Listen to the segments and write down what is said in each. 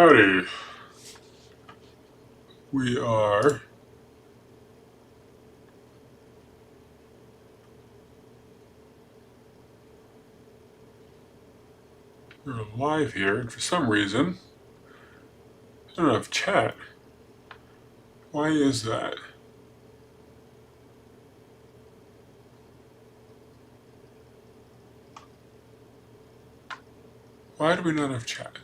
Howdy. We are we're live here, and for some reason, I don't have chat. Why is that? Why do we not have chat?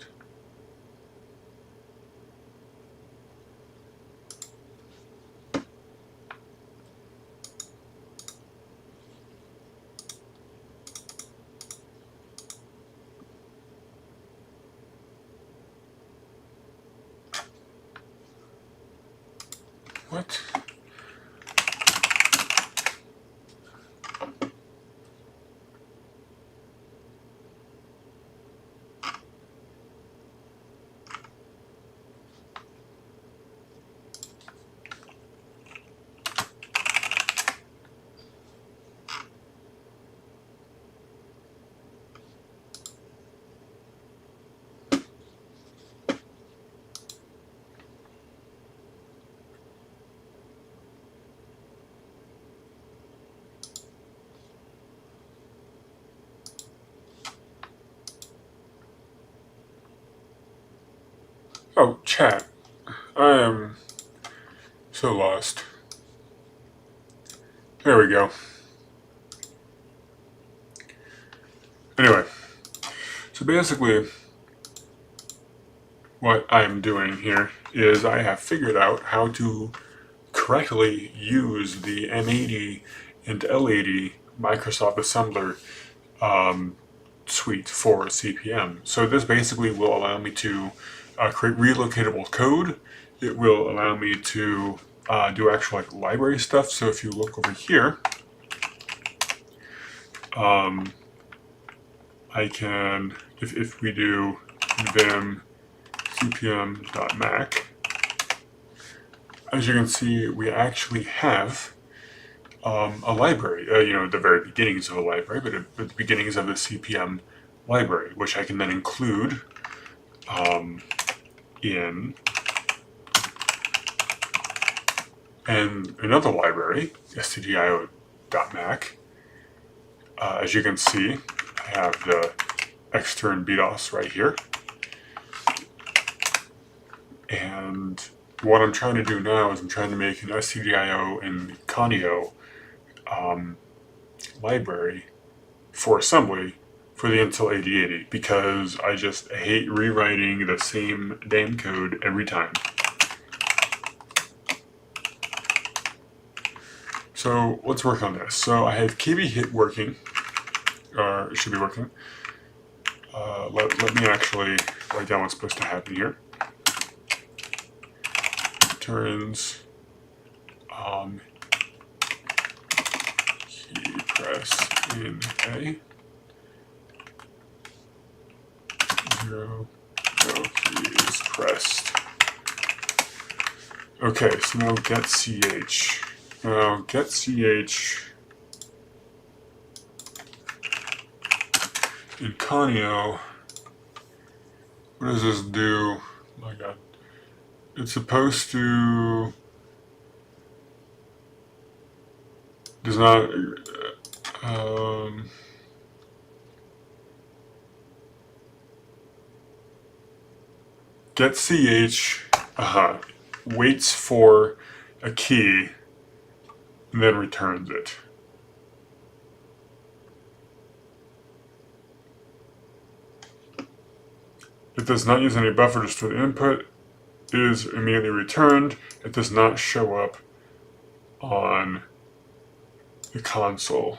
What? Oh, chat. I am so lost. There we go. Anyway, so basically, what I'm doing here is I have figured out how to correctly use the M80 and L80 Microsoft Assembler suite for CPM. So this basically will allow me to create relocatable code. It will allow me to do actual library stuff. So if you look over here, I can, if we do vim cpm.mac, as you can see, we actually have a library, the very beginnings of a library, but the beginnings of the CPM library, which I can then include in another library, stdio.mac. As you can see, I have the extern BDOS right here. And what I'm trying to do now is I'm trying to make an stdio and conio library for assembly for the Intel 8080 because I just hate rewriting the same damn code every time. So let's work on this. So I have kbhit working, or it should be working. Let me actually write down what's supposed to happen here. Turns key press in A. 0, no keys pressed. Okay, so now get ch. Now get ch in conio. What does this do? Oh my god. It's supposed to does not get ch waits for a key and then returns it. It does not use any buffer to store the input. It is immediately returned. It does not show up on the console.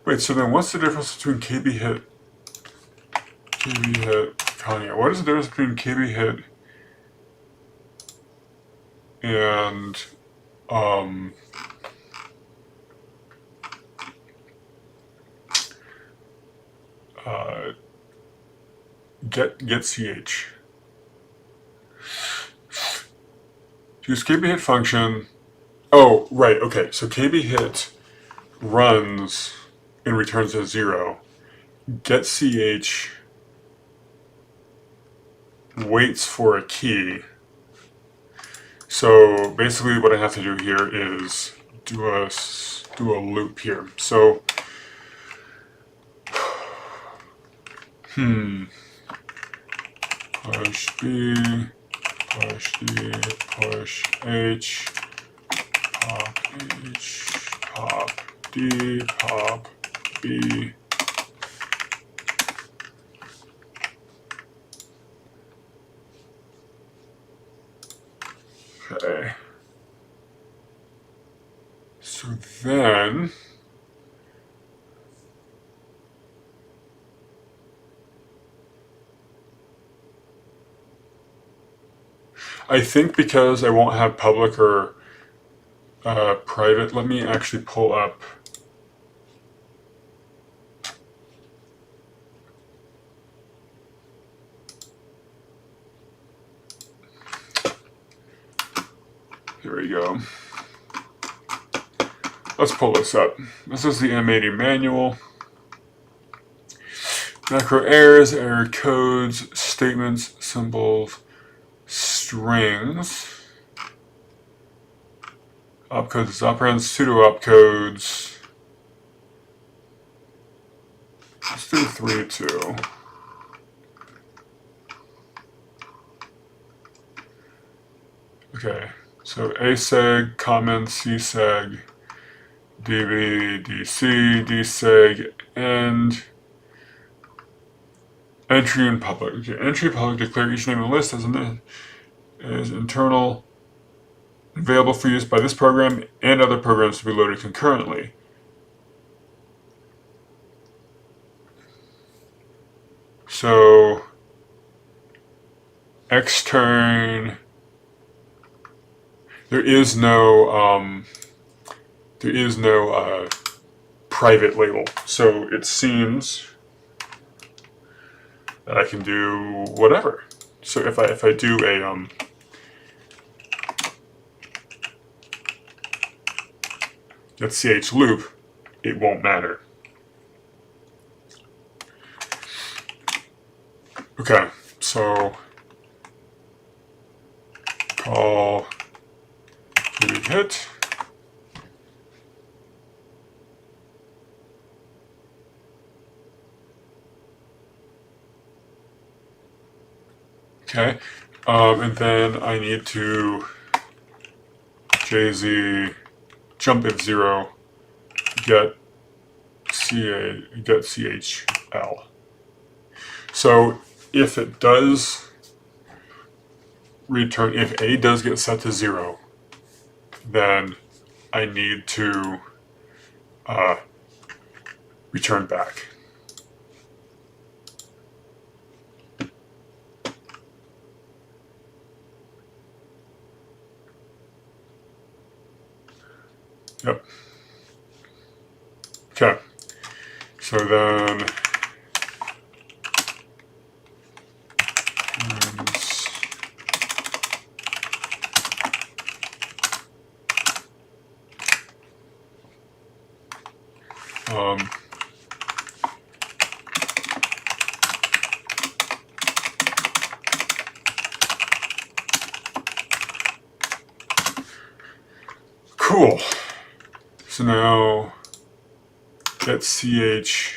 Wait, so then what's the difference between kbhit, conio? What is the difference between kbhit and get ch? Use kbhit function. Oh, right, okay. So kbhit runs and returns a 0. Get ch waits for a key. So basically what I have to do here is do a loop here. So push B, push D, push H, pop H, pop D, pop B. Okay. So then I think because I won't have public or private, let me actually pull up here we go. Let's pull this up. This is the M80 manual. Macro errors, error codes, statements, symbols, strings. Opcodes is operands, pseudo opcodes. Let's do 3, 2. Okay, so aseg, comments, cseg, db, dc, dseg, and entry in public. Okay, entry public declare each name in the list as internal, available for use by this program and other programs to be loaded concurrently. So extern, there is no private label. So it seems that I can do whatever. So if I do a .ch loop, it won't matter. Okay, so call cubic hit. Okay, and then I need to jz jump if 0 get chl. So if it does return, if A does get set to 0, then I need to return back. Yep. Okay. So then cool. So now get CHE,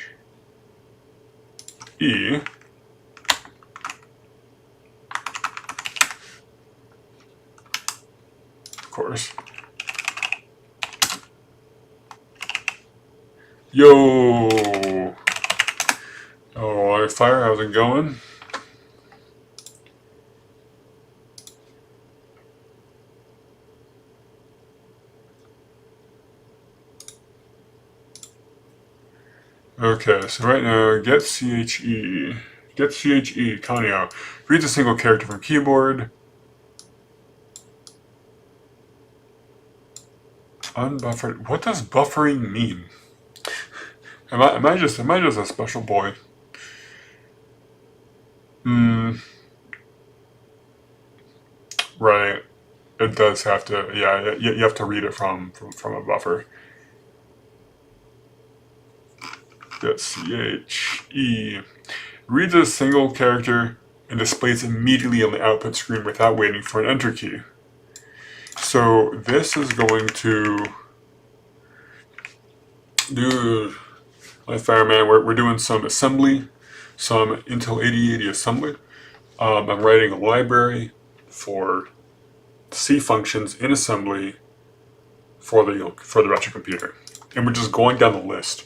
of course. Yo! Oh, fire, how's it going? Okay, so right now, get CHE, Kanyo, reads a single character from keyboard. Unbuffered. What does buffering mean? Am I just a special boy? Right. It does have to. Yeah, you have to read it from a buffer. Get CHE reads a single character and displays immediately on the output screen without waiting for an enter key. So this is going to do, like Fireman, we're doing some assembly, some Intel 8080 assembly. I'm writing a library for C functions in assembly for the retro computer, and we're just going down the list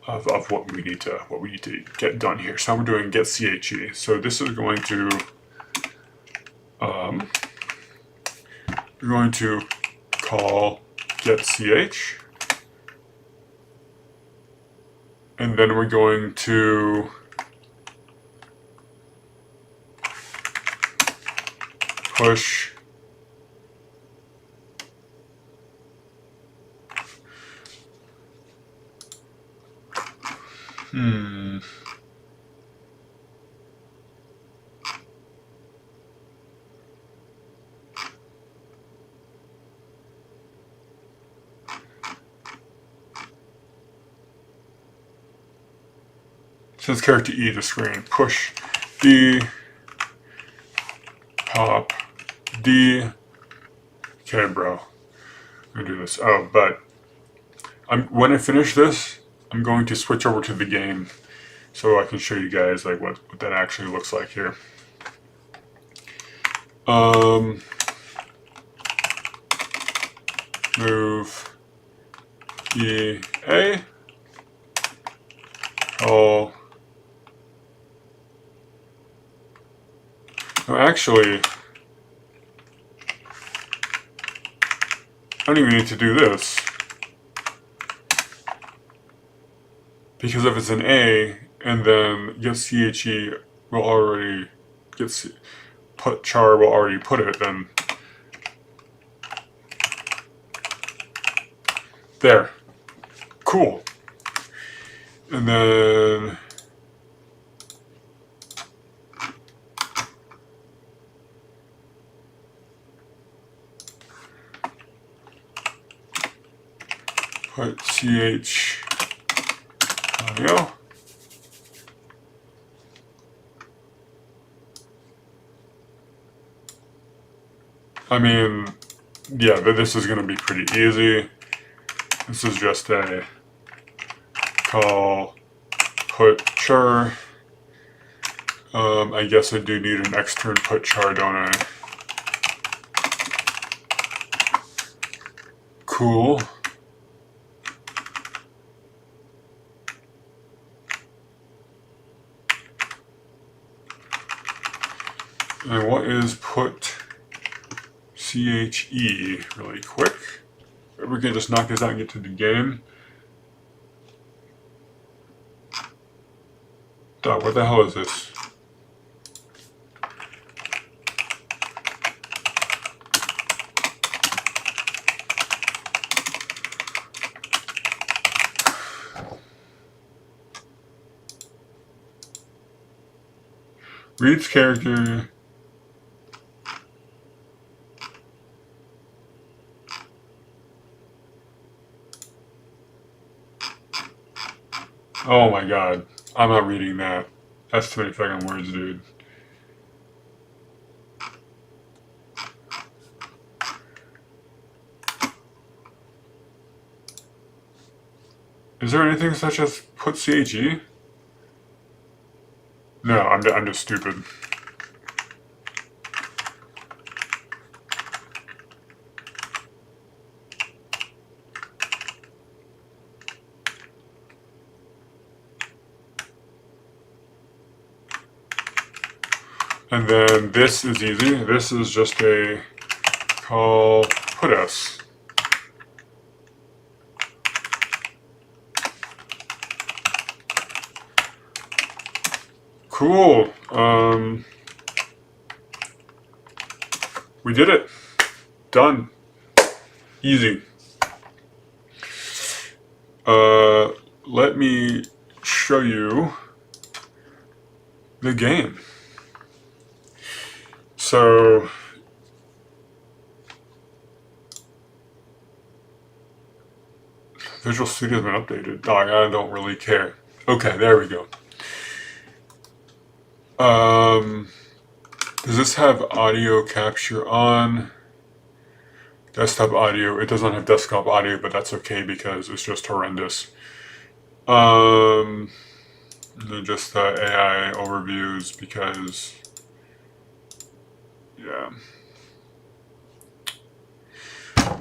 of what we need to get done here. So we're doing get CHE. So this is going to we're going to call get ch, and then we're going to push says character E to screen. Push D, pop D. Okay, bro. I'm gonna do this. Oh, but when I finish this, I'm going to switch over to the game so I can show you guys like what that actually looks like here. Move E A. Oh. No, actually, I don't even need to do this. Because if it's an A, and then get CHE will already put char will already put it, then there. Cool. And then put CH. There we go. I mean, yeah, this is going to be pretty easy. This is just a call put char. I guess I do need an extern put char, don't I? Cool. And what is put CHE really quick? We can just knock this out and get to the game. Duh, what the hell is this? Reads character. Oh my god. I'm not reading that. That's too many fucking words, dude. Is there anything such as put CHE? No, I'm just stupid. And then this is easy. This is just a call put s. Cool. We did it. Done. Easy. Let me show you the game. So Visual Studio's been updated. Dog, I don't really care. Okay, there we go. Does this have audio capture on? Desktop audio. It does not have desktop audio, but that's okay because it's just horrendous. And then just the AI overviews because, yeah.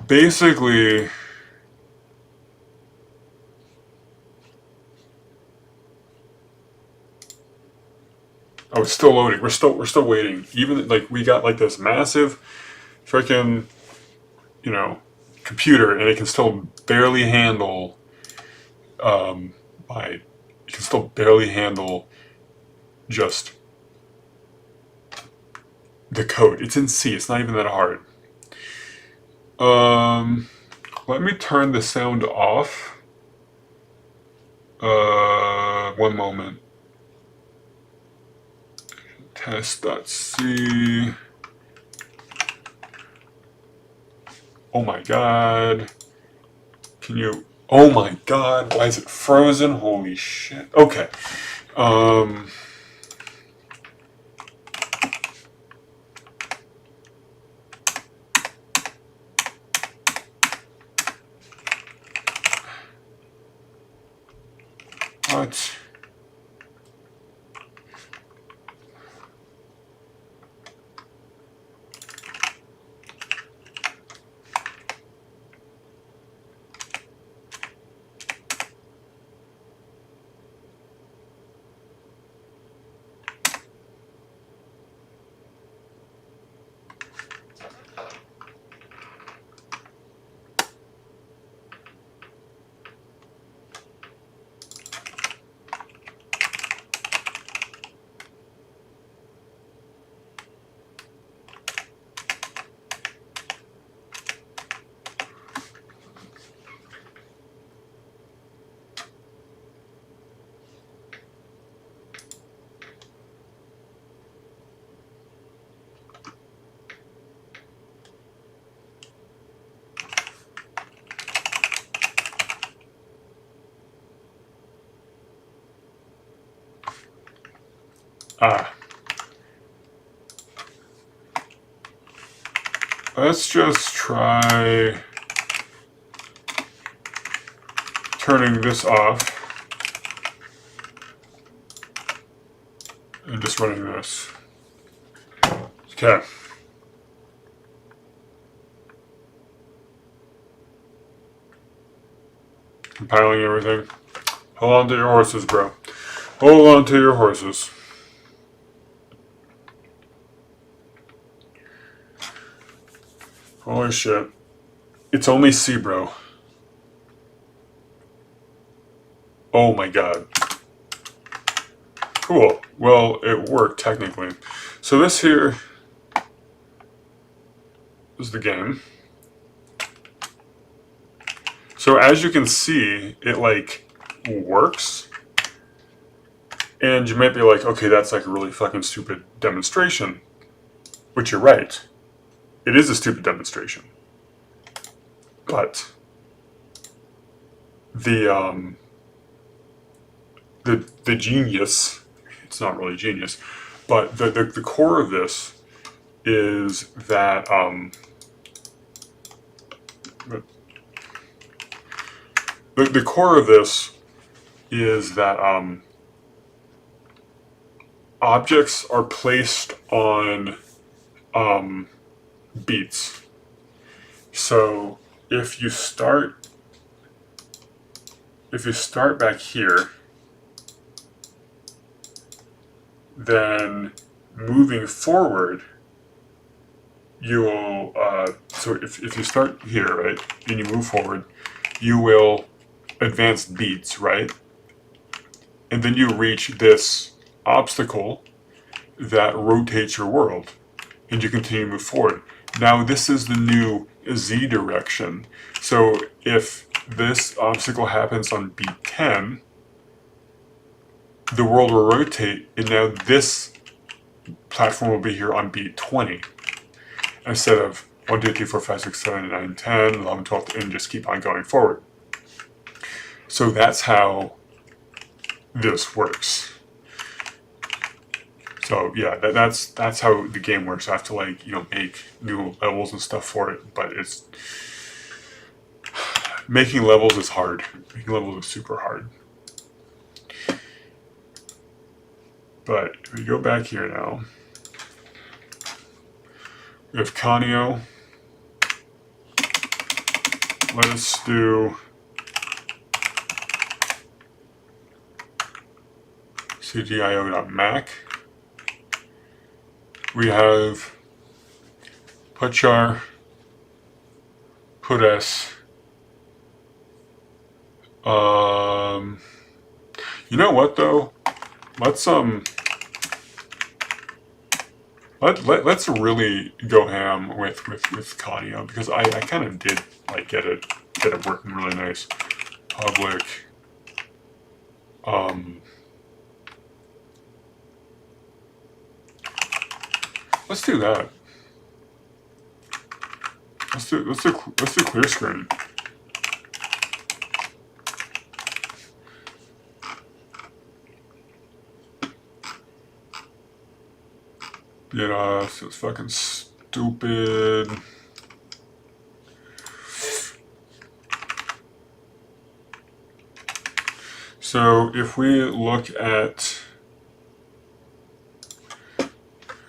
Basically, oh, it's still loading. We're still waiting. Even like we got like this massive freaking, you know, computer, and it can still barely handle it can still barely handle just the code. It's in C. It's not even that hard. Let me turn the sound off. One moment. Test.c. Oh my god. Can you... Oh my god, why is it frozen? Holy shit. Okay. What? Let's just try turning this off and just running this. Okay. Compiling everything. Hold on to your horses, bro. Hold on to your horses. Holy shit. It's only C, bro. Oh my god. Cool. Well, it worked, technically. So this here is the game. So as you can see, it like works. And you might be like, okay, that's like a really fucking stupid demonstration. Which you're right. It is a stupid demonstration. But the genius, it's not really genius, but the core of this is that the core of this is that objects are placed on beats. So if you start back here, then moving forward, you will, so if you start here, right, and you move forward, you will advance beats, right? And then you reach this obstacle that rotates your world, and you continue to move forward. Now this is the new Z direction. So if this obstacle happens on beat 10, the world will rotate, and now this platform will be here on beat 20. Instead of 1, 2, 3, 4, 5, 6, 7, 9, 10, 11, 12, and just keep on going forward. So that's how this works. So yeah, that's how the game works. I have to like make new levels and stuff for it, but it's making levels is hard. Making levels is super hard. But if we go back here now, we have Canio. Let us do cdio.mac. We have putchar, puts. You know what though? Let's let's really go ham with Canio, because I kind of did like get it working really nice. Public. Let's do that. Let's do clear screen. So it's fucking stupid. So if we look at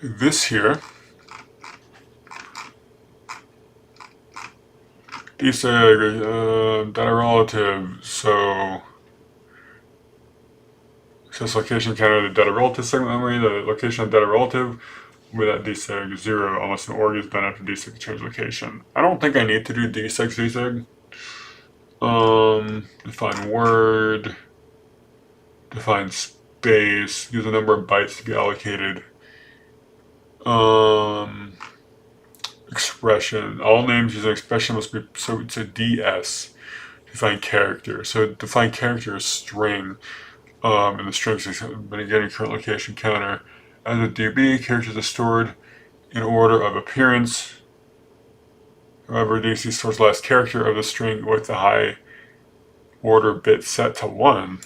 this here, deseg data relative. So says location counter the data relative segment memory, the location of data relative with that deseg 0 unless an org is been after deseg to change location. I don't think I need to do deseg. Define word, define space, use the number of bytes to be allocated. Expression, all names using expression must be, so it's a DS. Define character, so define character is string. And the strings have been getting current location counter. As a DB, characters are stored in order of appearance. However, DC stores the last character of the string with the high order bit set to 1.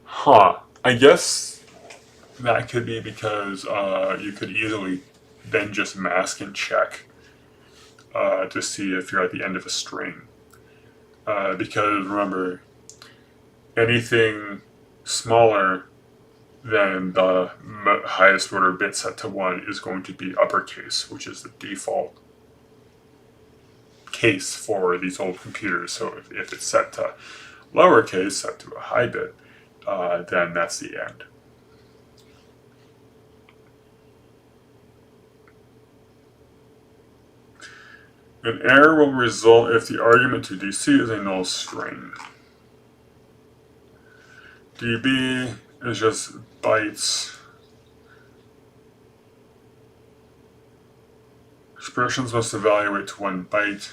Huh. I guess that could be because you could easily then just mask and check to see if you're at the end of a string. Because remember, anything smaller than the highest order bit set to 1 is going to be uppercase, which is the default case for these old computers. So if it's set to lowercase, set to a high bit, then that's the end. An error will result if the argument to DC is a null string. DB is just bytes. Expressions must evaluate to 1 byte.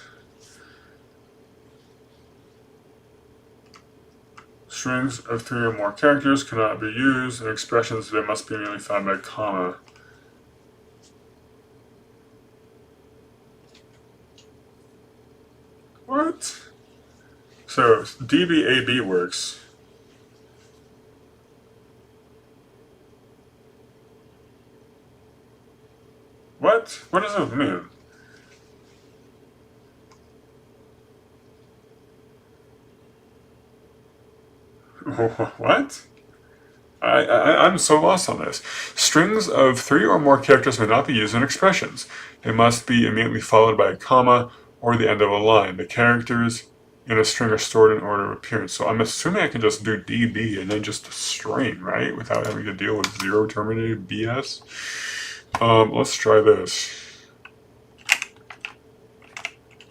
Strings of 3 or more characters cannot be used, and expressions that must be immediately found by a comma. What? So DBAB works. What? What does it mean? What? I'm so lost on this. Strings of 3 or more characters may not be used in expressions. They must be immediately followed by a comma or the end of a line. The characters in a string are stored in order of appearance. So I'm assuming I can just do DB and then just a string, right? Without having to deal with zero terminated BS. Let's try this.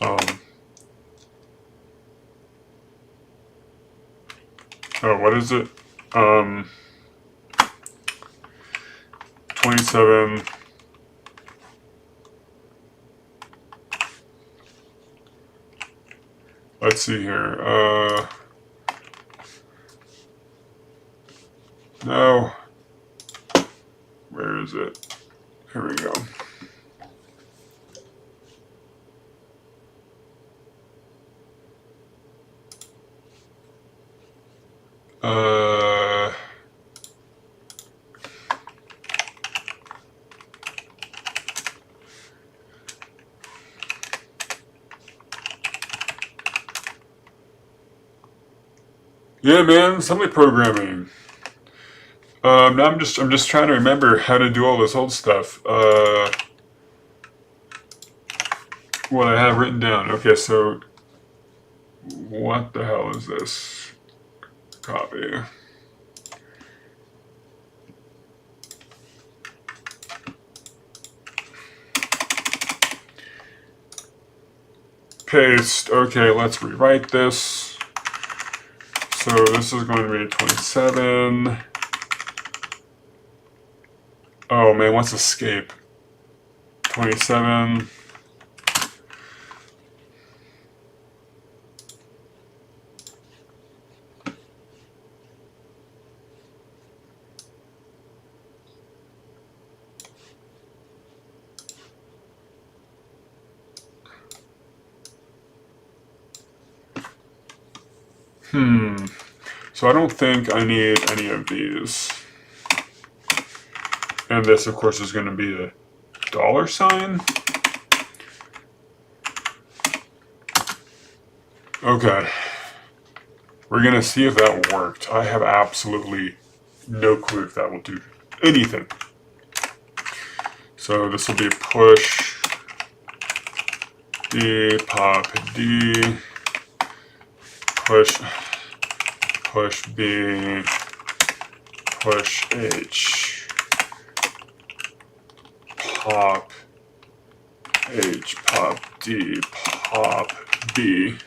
Oh, what is it? 27. Let's see here. No. Where is it? Here we go. Yeah, man, assembly programming. Now I'm just trying to remember how to do all this old stuff. What I have written down. Okay, so what the hell is this? Copy. Paste. Okay, let's rewrite this. So this is going to be 27. Oh man, what's escape? 27. So I don't think I need any of these. And this, of course, is going to be a $sign. Okay. We're going to see if that worked. I have absolutely no clue if that will do anything. So this will be push D, pop D, push B, push H, pop H, pop D, pop B.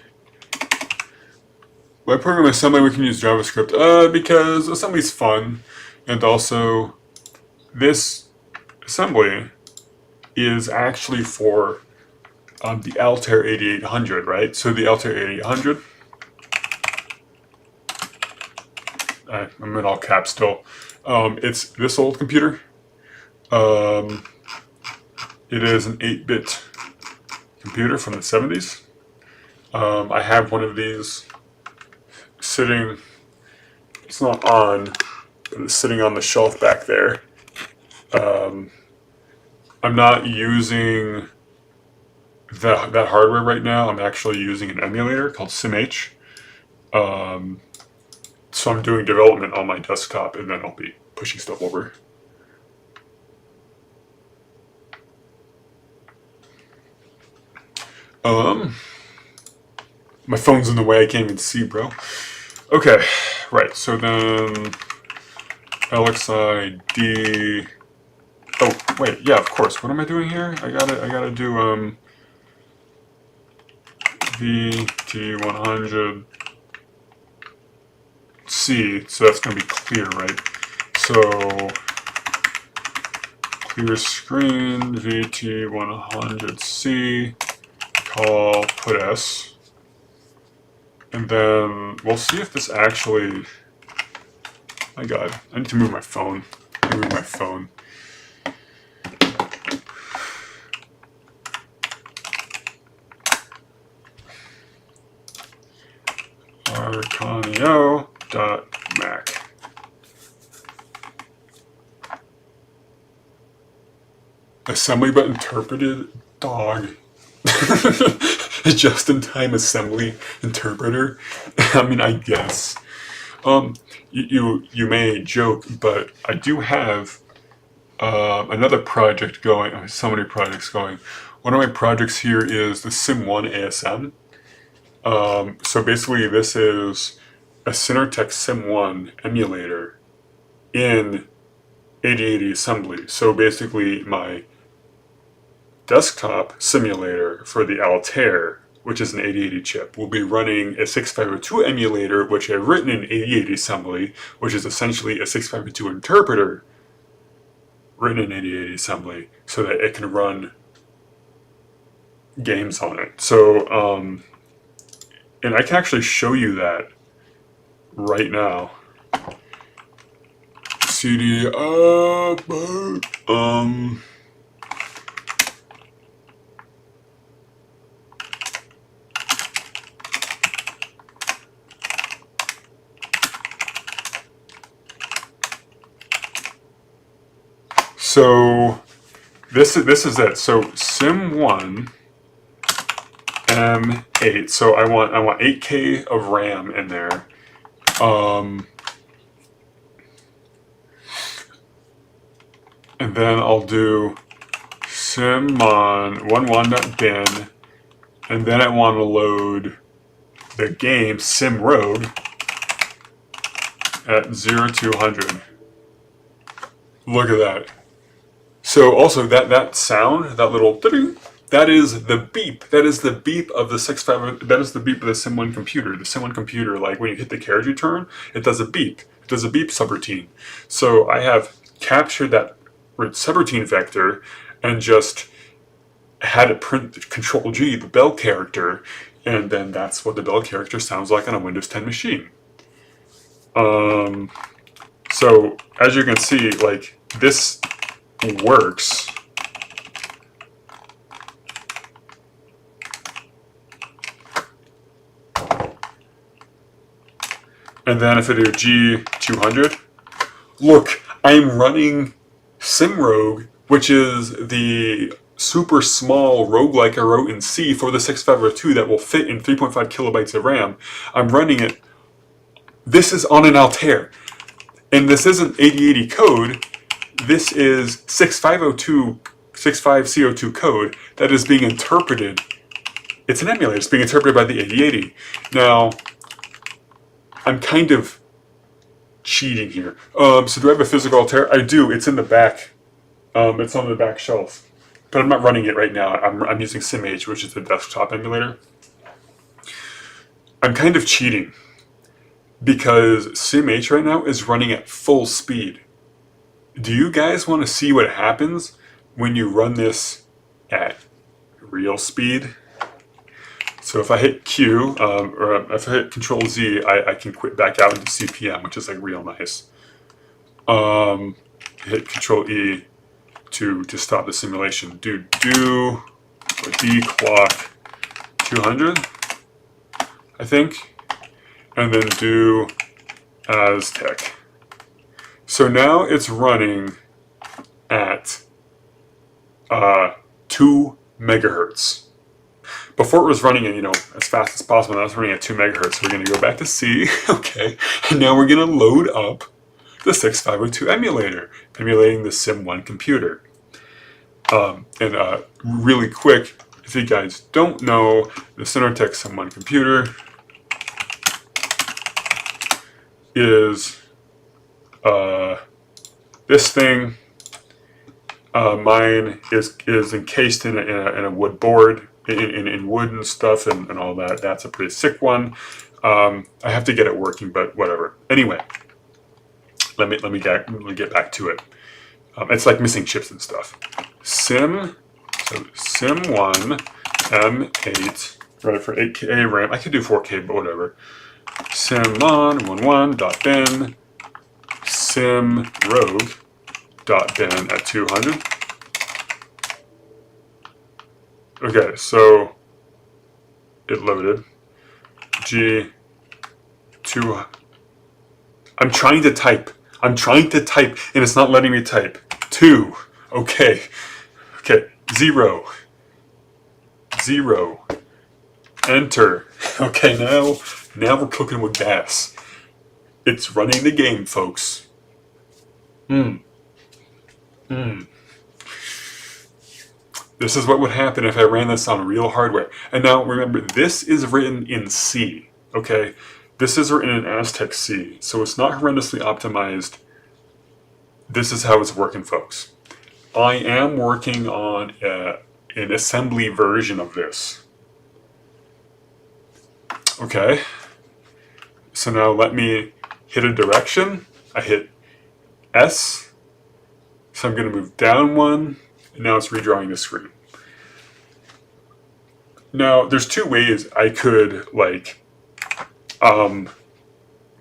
Why program assembly we can use JavaScript? Because assembly's fun, and also this assembly is actually for the Altair 8800, right? So the Altair 8800, I'm in all caps still. It's this old computer. It is an 8-bit computer from the 70s. I have one of these sitting, it's not on, but it's sitting on the shelf back there. I'm not using that hardware right now. I'm actually using an emulator called SimH. So I'm doing development on my desktop, and then I'll be pushing stuff over. My phone's in the way, I can't even see, bro. Okay, right, so then LXID. Oh, wait, yeah, of course. What am I doing here? I gotta do VT100 C, so that's gonna be clear, right? So clear screen VT100C, call put S, and then we'll see if this actually. My God, I need to move my phone. Move my phone. Arcanio.mac. Assembly but interpreted? Dog. A just-in-time assembly interpreter? I mean, I guess. You may joke, but I do have another project going. So many projects going. One of my projects here is the Sim1 ASM. So basically, this is a Cinertech Sim1 emulator in 8080 assembly. So basically, my desktop simulator for the Altair, which is an 8080 chip, will be running a 6502 emulator, which I've written in 8080 assembly, which is essentially a 6502 interpreter written in 8080 assembly, so that it can run games on it. So, and I can actually show you that right now. CD up, So this is it. So Sim1 M8. So I want 8K of RAM in there, And then I'll do simmon11.bin, and then I want to load the game Sim Rogue at 0200. Look at that. So also that sound, that little ding, that is the beep. That is the beep of the 65. That is the beep of the Sim1 computer. The Sim1 computer, like when you hit the carriage return, it does a beep. It does a beep subroutine. So I have captured that subroutine vector and just had it print Control G, the bell character, and then that's what the bell character sounds like on a Windows 10 machine. So as you can see, like this works. And then if I do G200, look, I'm running SimRogue, which is the super small roguelike I wrote in C for the 6502 that will fit in 3.5 kilobytes of RAM. I'm running it. This is on an Altair. And this isn't 8080 code. This is 6502 code that is being interpreted. It's an emulator. It's being interpreted by the 8080. Now, I'm kind of cheating here. So do I have a physical Altair? I do. It's in the back. It's on the back shelf. But I'm not running it right now. I'm using SimH, which is the desktop emulator. I'm kind of cheating because SimH right now is running at full speed. Do you guys want to see what happens when you run this at real speed? So if I hit Q, or if I hit Control Z, I can quit back out into CPM, which is like real nice. Hit Control E to stop the simulation. Do declock 200, I think, and then do Aztec. So now it's running at 2 megahertz. Before it was running at, as fast as possible. Now it's running at 2 megahertz. So we're going to go back to C. Okay. And now we're going to load up the 6502 emulator, emulating the Sim1 computer. Really quick, if you guys don't know, the Cinetek Sim1 computer is this thing. Mine is encased in a wood board, in wood and stuff and all that. That's a pretty sick one. I have to get it working, but whatever. Anyway, let me get back to it. It's like missing chips and stuff. Sim1 M8, right, for 8K RAM. I could do 4K, but whatever. Simmon11.bin simrogue.bin at 200. Okay, so it loaded. G2. I'm trying to type, and it's not letting me type. 2. Okay. 0. Enter. Okay, now we're cooking with gas. It's running the game, folks. This is what would happen if I ran this on real hardware. And now remember, this is written in C, okay? This is written in Aztec C, so it's not horrendously optimized. This is how it's working, folks. I am working on an assembly version of this. Okay. So now let me hit a direction. I hit S. So I'm going to move down one. And now it's redrawing the screen. Now, there's 2 ways I could,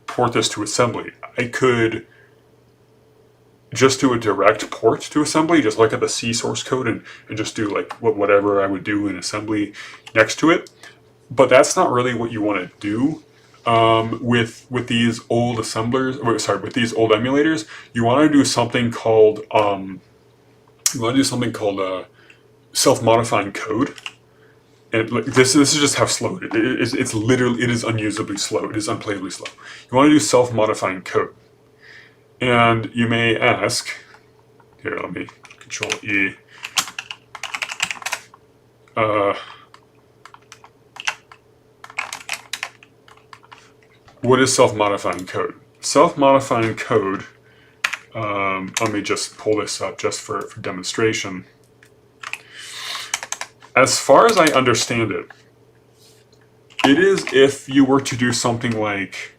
port this to assembly. I could just do a direct port to assembly, just look at the C source code and just do, whatever I would do in assembly next to it. But that's not really what you want to do with these old assemblers. With these old emulators. You want to do something called self-modifying code, And this is just how slow it is. It's literally, it is unusably slow. It is unplayably slow. You want to do self-modifying code. And you may ask, here, let me Control E. What is self-modifying code? Self-modifying code, let me just pull this up just for demonstration. As far as I understand it, it is if you were to do something like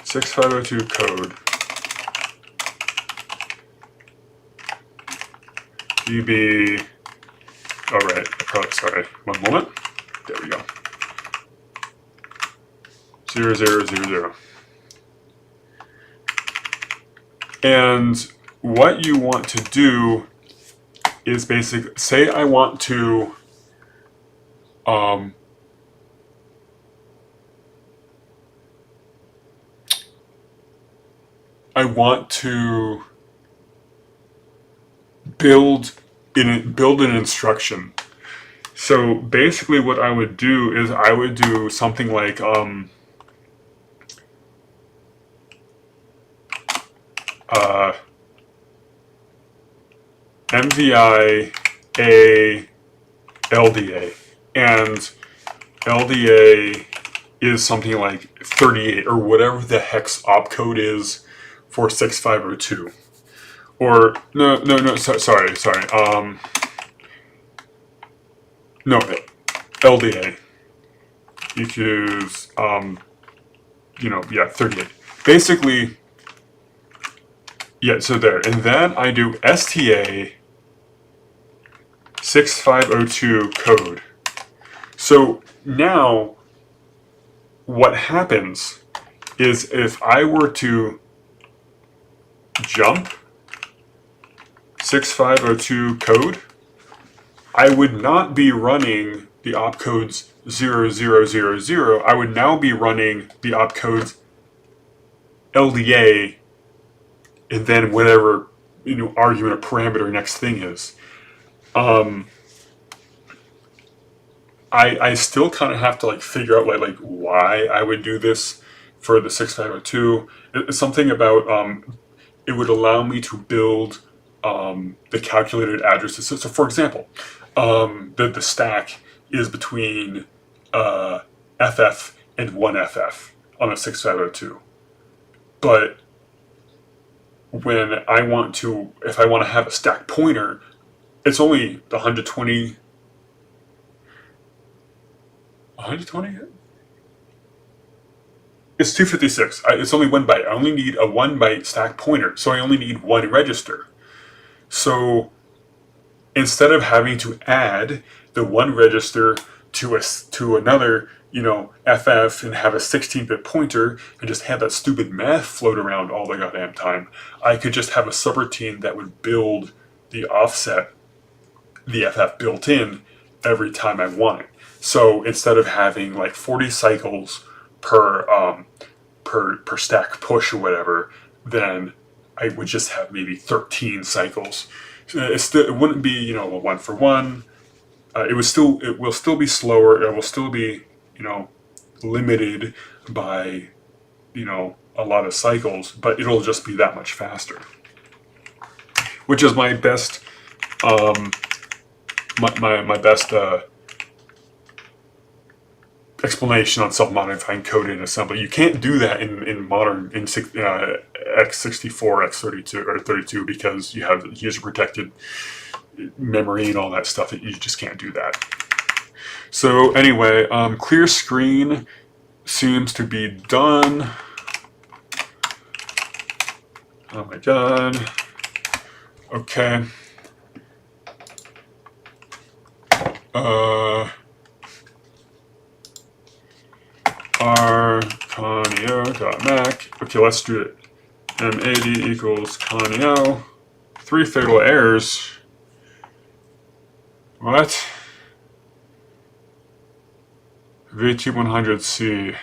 6502 code db, all right, sorry, one moment. There we go. 0000. And what you want to do is basically, say I want to build an instruction. So basically what I would do is I would do something like MVI A LDA, and LDA is something like 38 or whatever the hex opcode is for 6502. Or no, sorry. No, LDA equals, 38. Basically, yeah, so there. And then I do STA 6502 code. So now, what happens is if I were to jump 6502 code, I would not be running the opcodes 0000. I would now be running the opcodes LDA and then whatever, argument or parameter next thing is. I still kind of have to figure out like why I would do this for the 6502. It's something about it would allow me to build the calculated addresses. So for example, the stack is between FF and 1FF on a 6502. But when I want to, if I want to have a stack pointer, it's only 120. 120? It's 256. It's only 1 byte. I only need a 1 byte stack pointer, so I only need one register. So instead of having to add the one register to another, FF and have a 16-bit pointer and just have that stupid math float around all the goddamn time, I could just have a subroutine that would build the offset, the FF built in, every time I want it. So instead of having 40 cycles per stack push or whatever, then I would just have maybe 13 cycles. It wouldn't be a 1-for-1. It will still be slower. It will still be limited by a lot of cycles, but it'll just be that much faster. Which is my best my best explanation on self-modifying code in assembly. You can't do that in modern x64, x32 or 32 because you have user protected memory and all that stuff. You just can't do that. So anyway, clear screen seems to be done. Oh my god. Okay. Conio.mac. Okay, let's do it. MAD equals conio. 3 fatal errors. What? VT100C.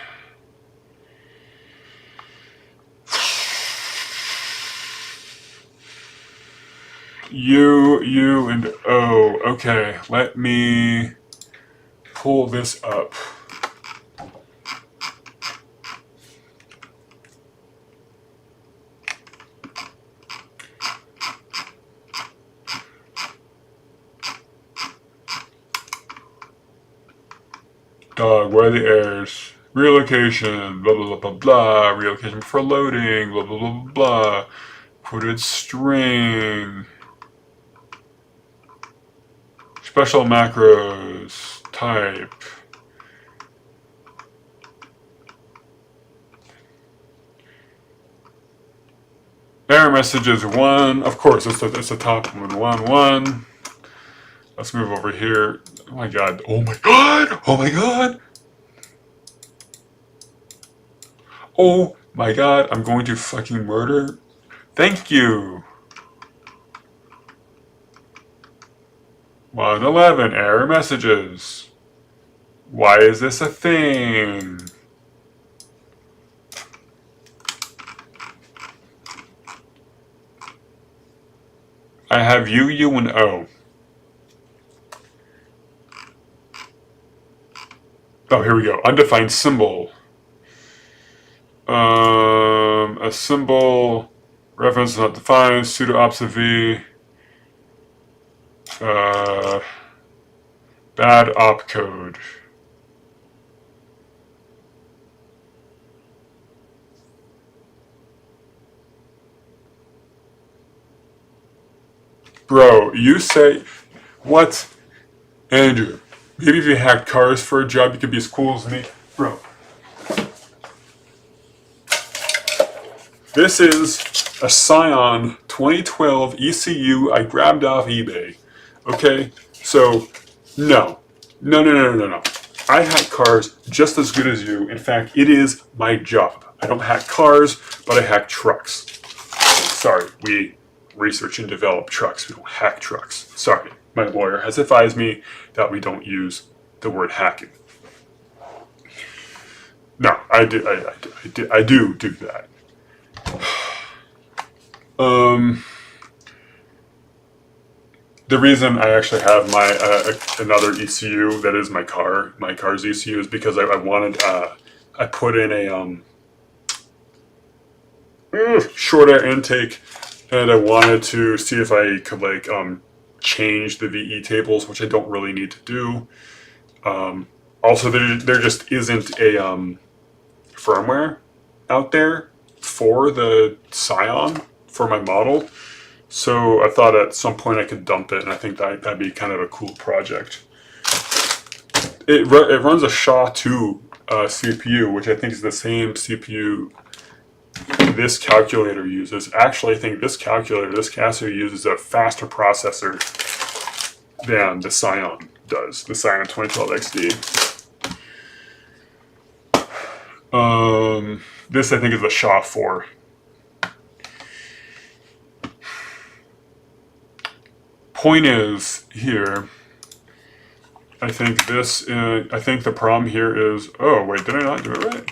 U, and O. Okay, let me pull this up. Dog, where are the errors? Relocation, blah, blah, blah, blah, blah. Relocation before loading, blah, blah, blah, blah, blah. Quoted string. Special macros, type. Error messages 1. Of course, it's the top one. 1, 1. Let's move over here. Oh my god. Oh my god. Oh my god. Oh my god. I'm going to fucking murder. Thank you. 111. Error messages. Why is this a thing? I have U, and O. Oh, here we go. Undefined symbol. A symbol. Reference not defined. Pseudo opsa v. Bad opcode. Bro, you say what? Andrew, maybe if you hacked cars for a job, you could be as cool as me. Bro. This is a Scion 2012 ECU I grabbed off eBay. Okay? So, no. No. I hack cars just as good as you. In fact, it is my job. I don't hack cars, but I hack trucks. Sorry, we research and develop trucks. We don't hack trucks. Sorry. My lawyer has advised me that we don't use the word hacking. No, I do that. The reason I actually have my another ECU that is my car's ECU is because I wanted I put in a short air intake, and I wanted to see if I could like change the VE tables, which I don't really need to do. Also, there just isn't a firmware out there for the Scion for my model. So I thought at some point I could dump it, and I think that'd be kind of a cool project. It runs a SHA-2 CPU, which I think is the same CPU this calculator uses. Actually, I think this capacitor uses a faster processor than the Scion does, the Scion 2012 XD. This I think is a SHA-4. Point is here. I think the problem here is. Oh wait, did I not do it right?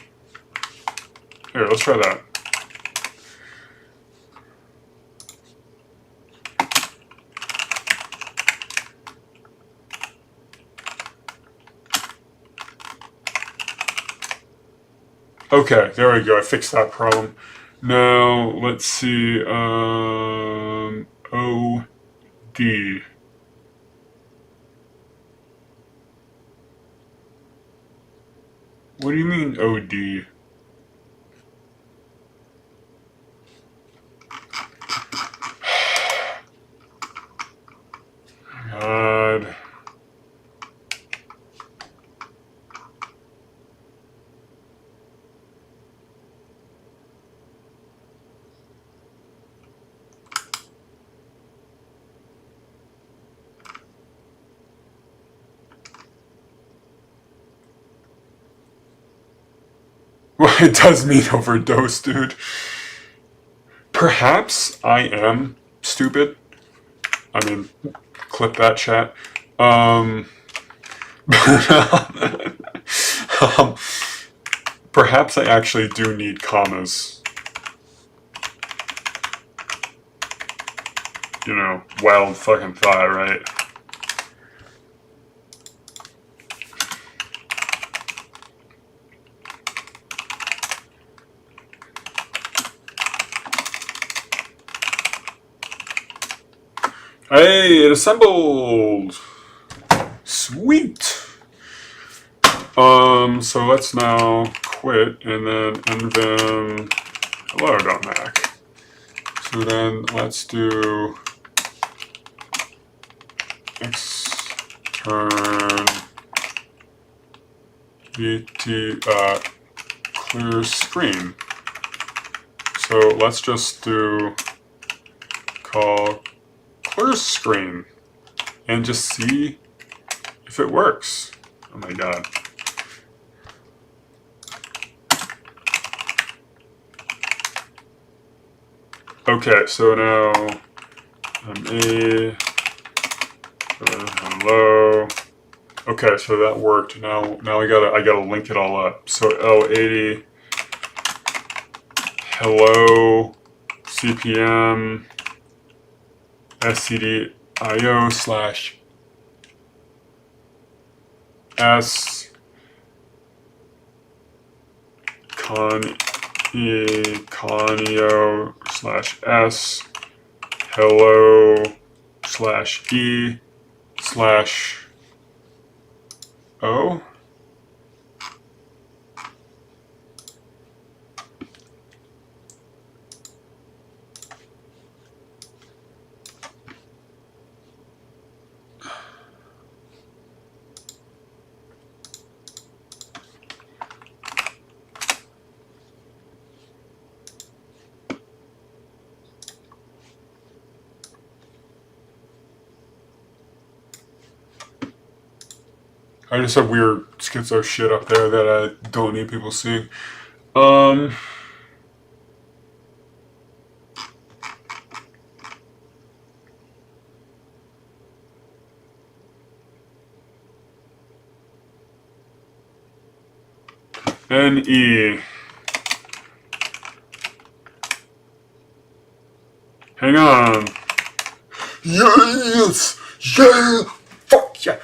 Here, let's try that. Okay, there we go. I fixed that problem. Now let's see. OD. What do you mean OD? God. Well, it does mean overdose, dude. Perhaps I am stupid. I mean, clip that, chat. Perhaps I actually do need commas. you know, wild fucking thought, right? Hey, it assembled! Sweet! So let's now quit and then nvim hello.mac. So then let's do extern vt clear screen. So let's just do call clear screen and just see if it works. Oh my god. Okay, so now hello. Okay, so that worked. Now I gotta link it all up. So L80 hello CPM SCDIO slash S conio slash S hello slash E slash O. I just have weird schizo shit up there that I don't need people seeing. NE. Hang on. Yes! Yeah! Fuck yeah!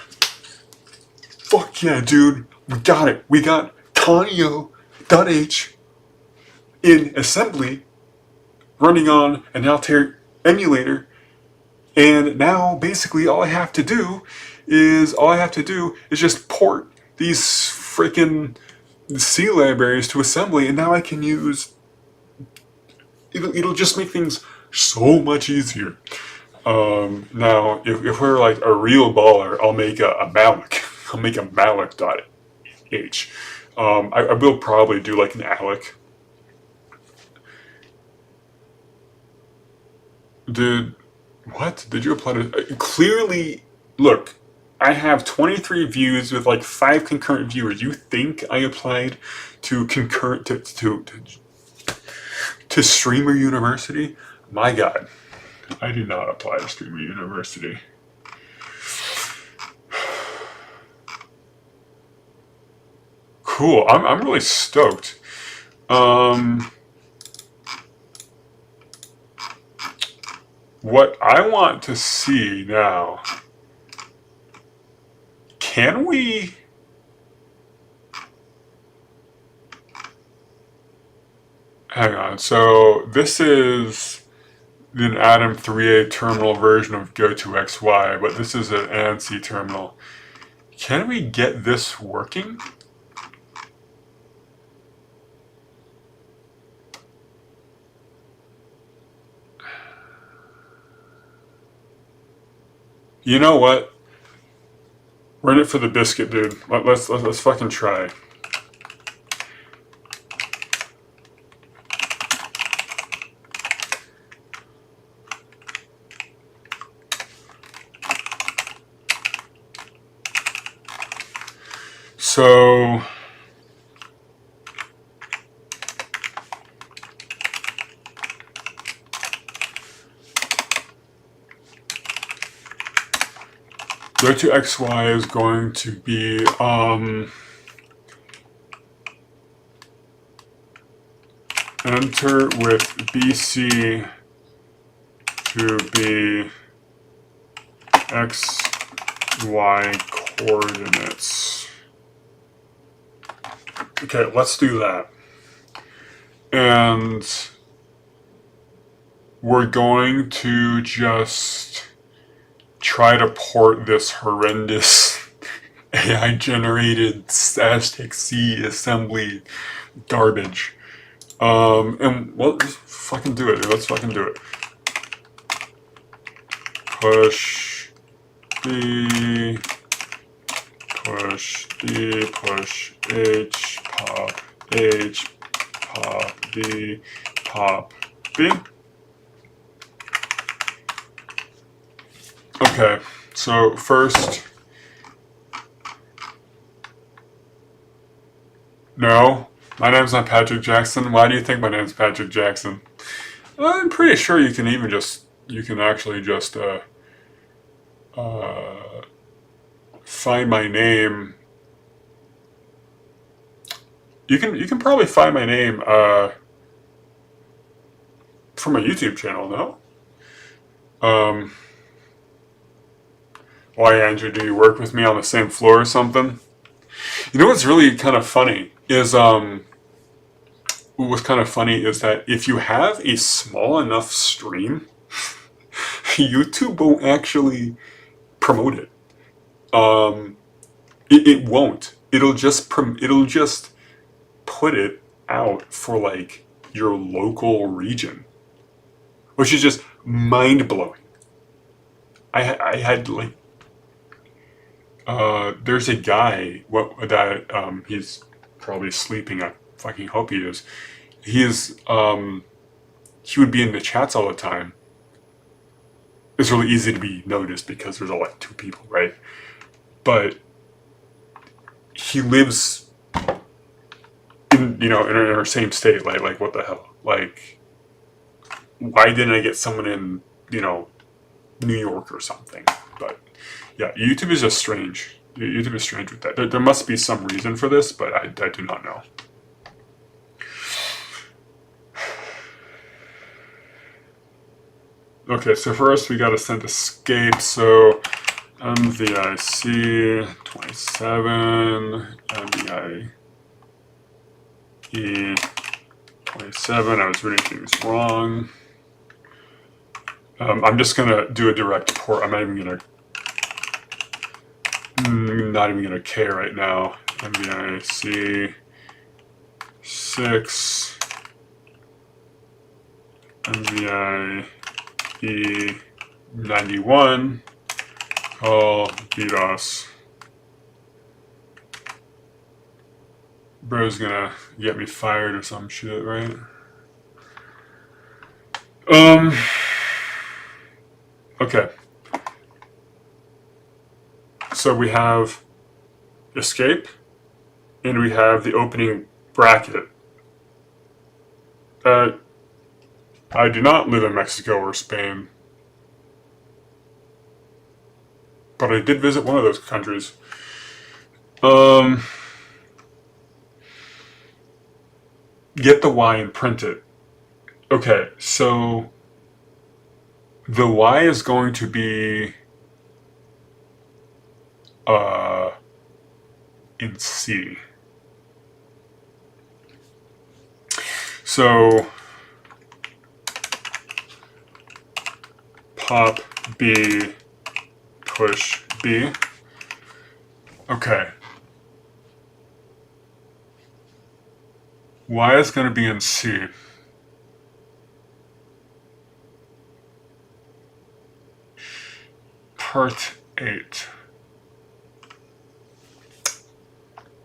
Fuck yeah, dude. We got it. We got Conio.h in assembly running on an Altair emulator. And now basically all I have to do is just port these freaking C libraries to assembly, and now I can use it'll just make things so much easier. Now, if we're like a real baller, I'll make a malloc. I'll make a malloc.h. I will probably do like an alloc. What? Did you apply to... clearly, look, I have 23 views with like 5 concurrent viewers. You think I applied to concurrent... to Streamer University? My god. I did not apply to Streamer University. Cool. I'm really stoked. What I want to see now, can we... Hang on, so this is an Atom 3A terminal version of GoToXY, but this is an ANSI terminal. Can we get this working? You know what? We're in it for the biscuit, dude. Let's fucking try. So GoToXY is going to be enter with BC to be x, y coordinates. Okay, let's do that. And we're going to just try to port this horrendous AI-generated Aztec C assembly garbage. And let's fucking do it. Let's fucking do it. Push B, push D, push H, pop H, pop B, pop B. Okay, so first, no, my name's not Patrick Jackson. Why do you think my name's Patrick Jackson? I'm pretty sure you can actually just find my name. You can probably find my name from my YouTube channel, no? Why, Andrew, do you work with me on the same floor or something? You know what's really kind of funny is what's kind of funny is that if you have a small enough stream, YouTube won't actually promote it. It won't. It'll just put it out for like your local region, which is just mind blowing. I had like there's a guy that he's probably sleeping. I fucking hope he is. He would be in the chats all the time. It's really easy to be noticed because there's like 2 people, right? But he lives in our same state. Like what the hell? Like, why didn't I get someone in New York or something? But yeah, YouTube is just strange. YouTube is strange with that. There must be some reason for this, but I do not know. Okay, so first we gotta send escape. So MVIC 27, MVIE 27. I was reading things wrong. I'm just gonna do a direct port. I'm not even gonna care right now. MVIC 6, MVIE 91. Call DDoS. Bro's gonna get me fired or some shit, right? Okay. So we have escape, and we have the opening bracket. I do not live in Mexico or Spain, but I did visit one of those countries. Get the Y and print it. Okay, so the Y is going to be in C. So pop B, push B. Okay. Y is going to be in C. Part 8.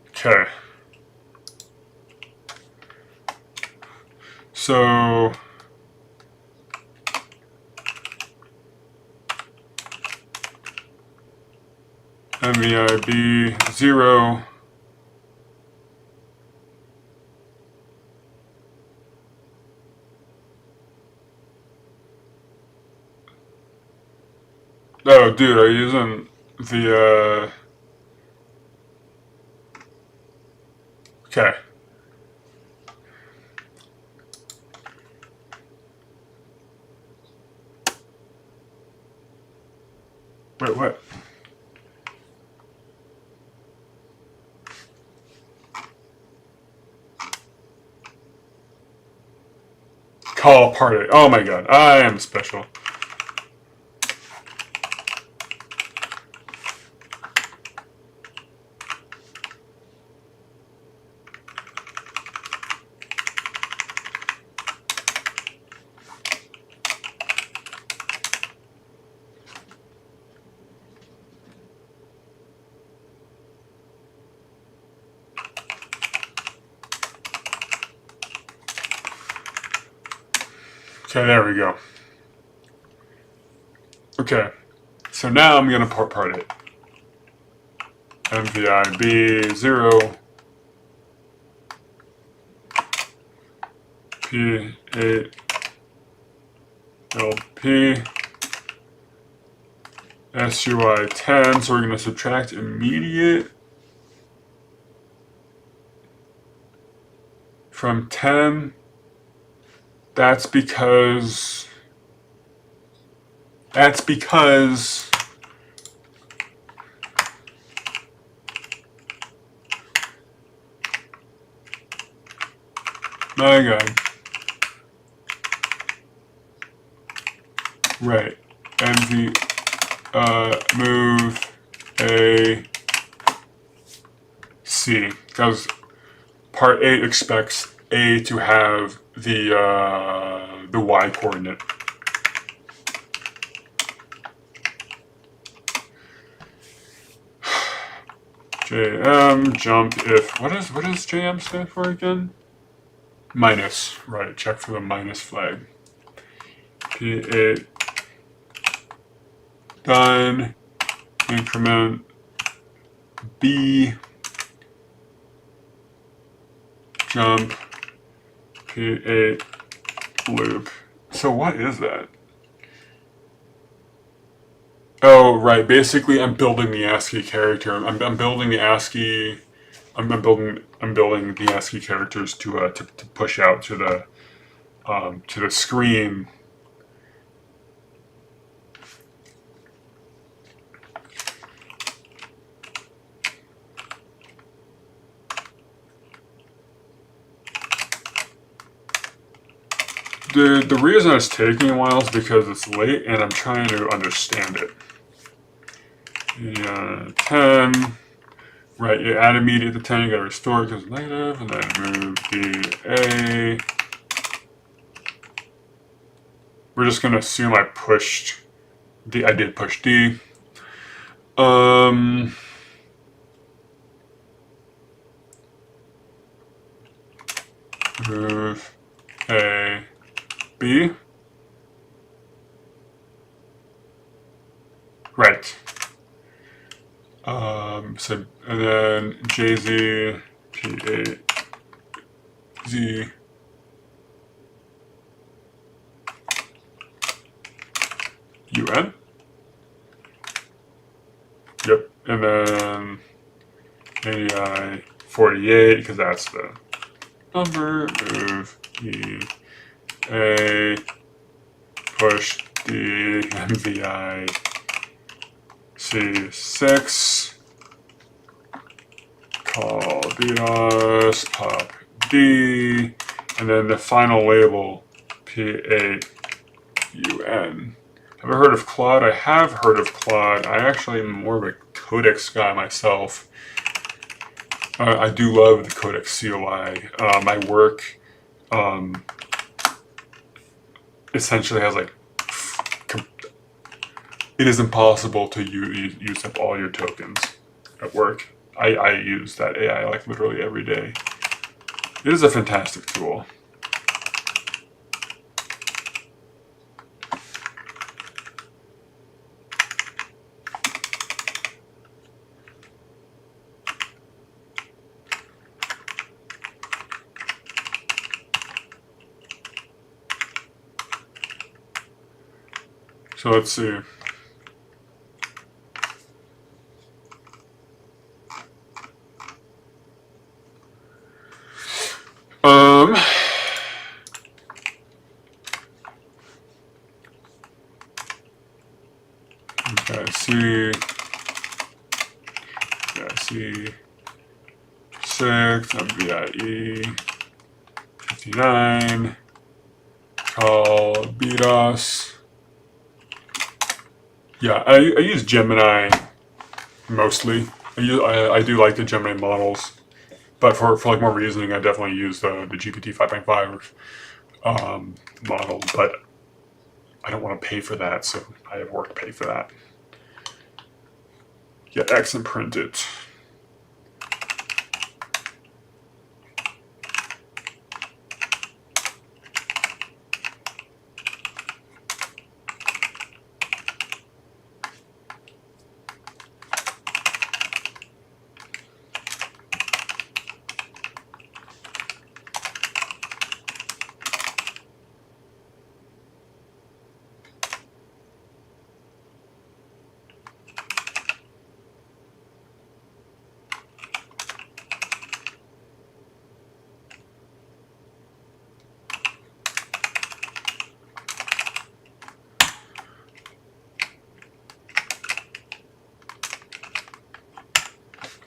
Okay. So MVIB 0. Oh, dude, are you using the, okay. Wait, what? Call part 8. Oh my god, I am special. Okay, there we go. Okay, so now I'm going to part it. MVI B0 P8 LP SUI 10. So we're going to subtract immediate from 10. That's because my god. Right. MV move A C, because part 8 expects A to have the Y coordinate. JM jump if what does JM stand for again? Minus, right? Check for the minus flag. P8 done. Increment B jump P8 loop. So what is that? Oh, right. Basically, I'm building the ASCII character. I'm building the ASCII. I'm building the ASCII characters to push out to the screen. The reason it's taking a while is because it's late and I'm trying to understand it. Yeah, 10. Right, you add immediate to 10, you gotta restore it because it's negative, and then move D A. We're just gonna assume I pushed D. I did push D. Move A B. Right. So and then JZ P8 Z UN. Yep. And then ADI 48 because that's the number. Move E A push D MVI C6 call DDoS pop D, and then the final label P8 UN. Have I heard of Claude? I have heard of Claude. I actually am more of a Codex guy myself. I do love the Codex CLI. My work essentially has like it is impossible to use up all your tokens at work. I use that AI like literally every day. It is a fantastic tool. So let's see. Okay, C C6, MVIE 59, call BDOS. Yeah, I use Gemini mostly. I do like the Gemini models, but for like more reasoning, I definitely use the GPT 5.5 model. But I don't want to pay for that, so I have work to pay for that. Get X and print it.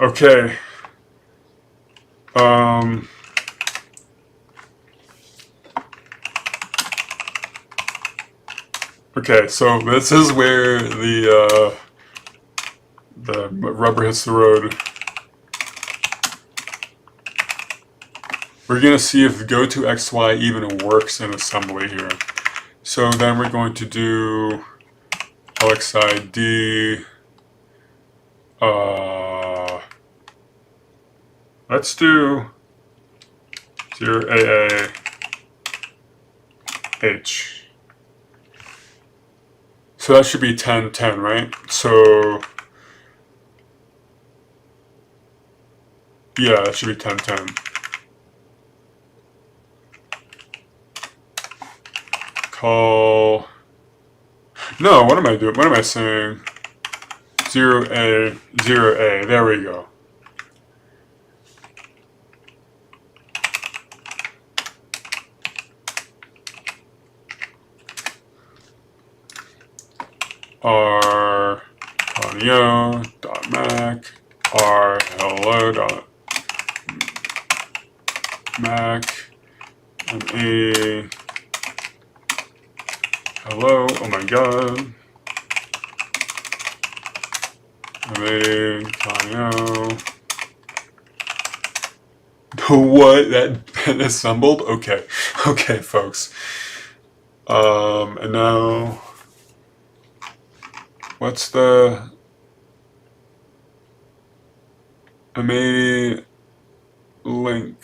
Okay. Okay, so this is where the rubber hits the road. We're going to see if go to XY even works in assembly here. So then we're going to do LXID. Let's do 0AAH. So that should be 1010, right? So yeah, that should be 1010. Call. No, what am I doing? What am I saying? 0A, 0A. There we go. R audio.mac, R hello.mac, and A hello, oh my god, and A audio. What? That assembled? Okay. Okay, folks. And now what's the Amazing link?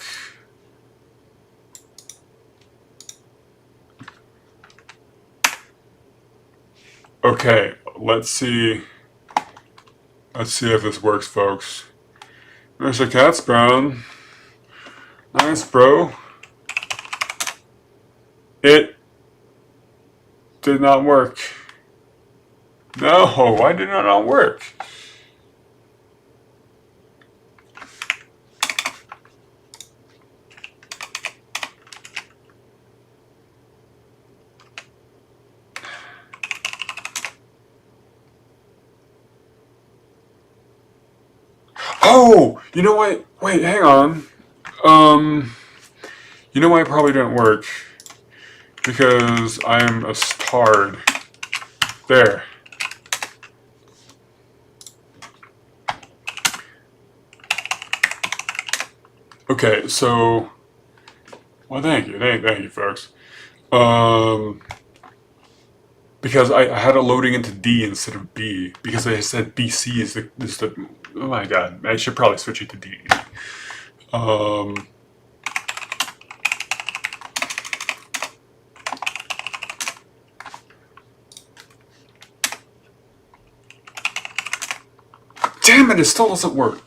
Okay, let's see if this works, folks. Mr. Cat's brown. Nice, bro. It did not work. No, why did it not work? Oh, you know what? Wait, hang on. You know why it probably didn't work? Because I'm a starred. There. Okay, so, well, thank you, folks. Because I had it loading into D instead of B, because I said BC is the oh my god, I should probably switch it to D. Damn it, it still doesn't work.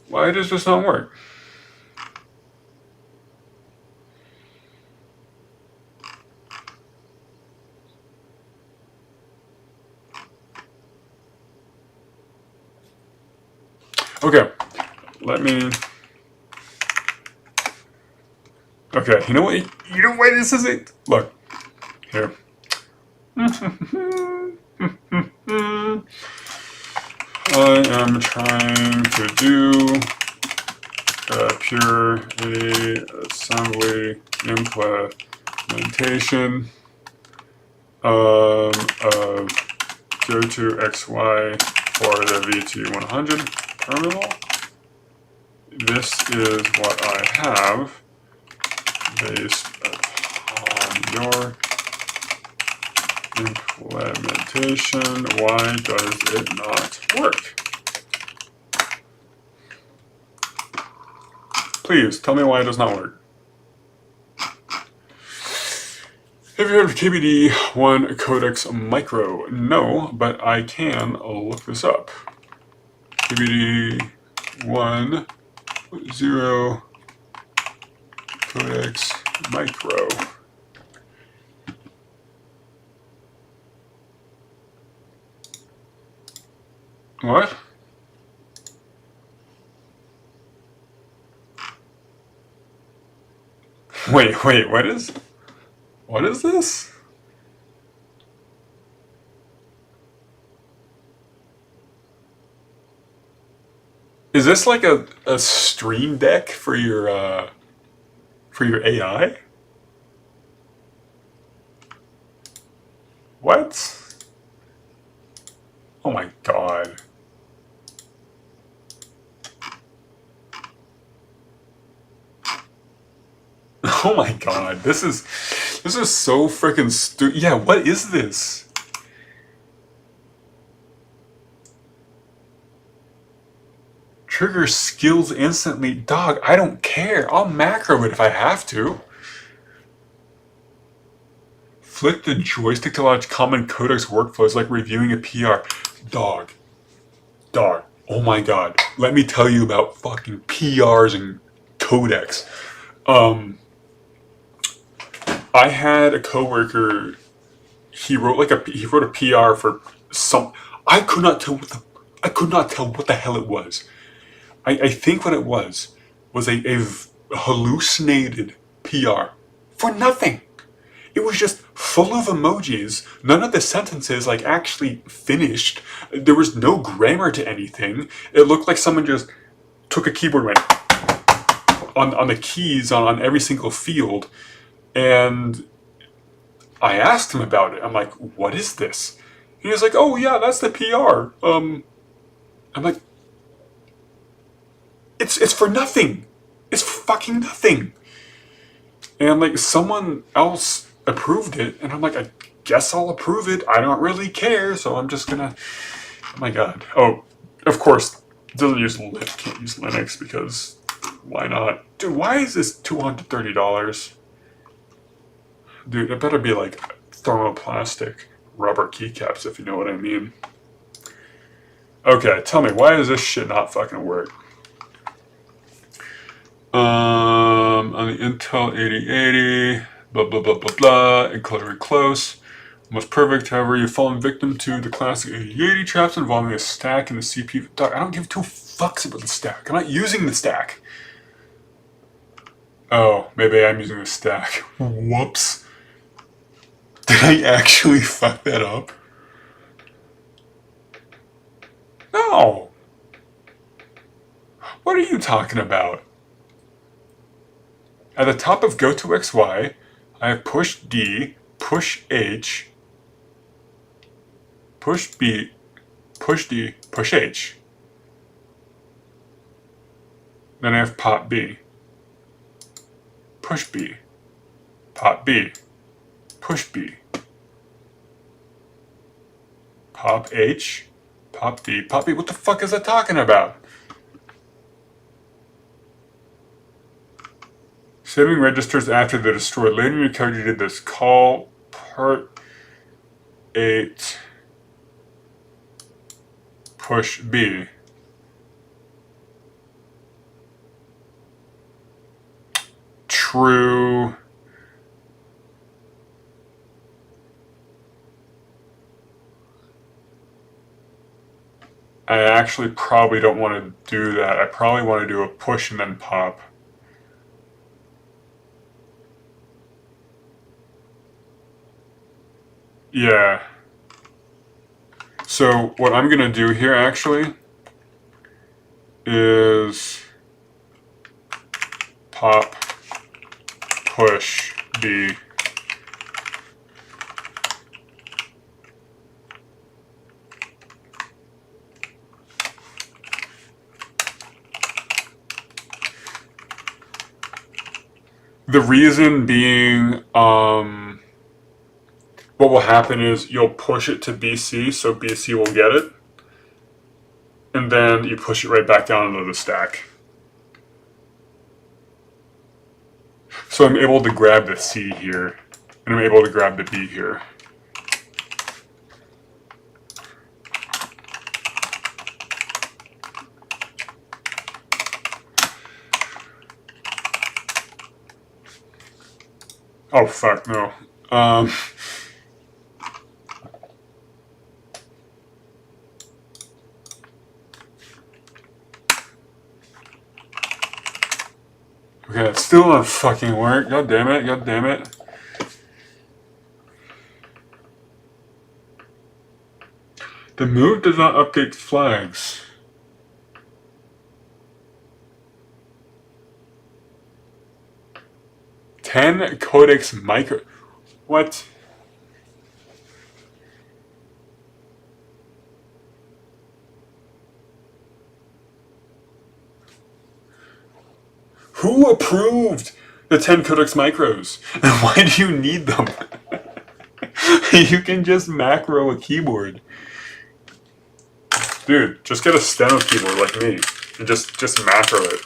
Why does this not work? Okay, let me. Okay, you know what? You know why this isn't. Look, here. I am trying to do purity assembly implementation of go-to-xy for the VT100 terminal. This is what I have based upon your implementation. Why does it not work? Please tell me why it does not work. Have you heard of KBD1 Codex Micro? No, but I can look this up. KBD1 0 Codex Micro. What? Wait, what is this? Is this like a stream deck for your AI? What? Oh my god. Oh my god. This is so freaking stupid. Yeah, what is this? Trigger skills instantly. Dog, I don't care. I'll macro it if I have to. Flick the joystick to launch common codex workflows like reviewing a PR. Dog. Oh my god. Let me tell you about fucking PRs and codex. I had a coworker. He wrote a PR for some. I could not tell what the hell it was. I think what it was a hallucinated PR for nothing. It was just full of emojis. None of the sentences actually finished. There was no grammar to anything. It looked like someone just took a keyboard and went on the keys on every single field. And I asked him about it. I'm like, what is this? He was like, oh yeah, that's the PR. I'm like, it's for nothing. It's fucking nothing. And someone else approved it, and I'm like, I guess I'll approve it. I don't really care, so I'm just gonna. Oh my god. Oh, of course, it doesn't use can't use Linux because why not? Dude, why is this $230? Dude, it better be thermoplastic rubber keycaps if you know what I mean. Okay, tell me, why does this shit not fucking work? On the Intel 8080, blah blah blah blah blah, enclosure close, almost perfect. However, you've fallen victim to the classic 8080 traps involving a stack in the CPU. Dog, I don't give two fucks about the stack. I'm not using the stack. Oh, maybe I'm using the stack. Whoops. Did I actually fuck that up? No. What are you talking about? At the top of go-to-xy, I have push D, push H, push B, push D, push H. Then I have pop B, push B, pop B, push B, pop H, pop D, pop B. What the fuck is that talking about? Saving registers after the destroy. Later in your code you did this. Call part 8 push B. True. I actually probably don't want to do that. I probably want to do a push and then pop. Yeah. So what I'm going to do here actually is pop, push, B. The reason being, what will happen is you'll push it to BC, so BC will get it, and then you push it right back down into the stack. So I'm able to grab the C here, and I'm able to grab the B here. Oh fuck no. Okay, it still doesn't fucking work. God damn it, god damn it. The move does not update flags. Ten codex micro. What? Who approved the 10 codex micros? And why do you need them? You can just macro a keyboard. Dude, just get a steno keyboard like me. And just macro it.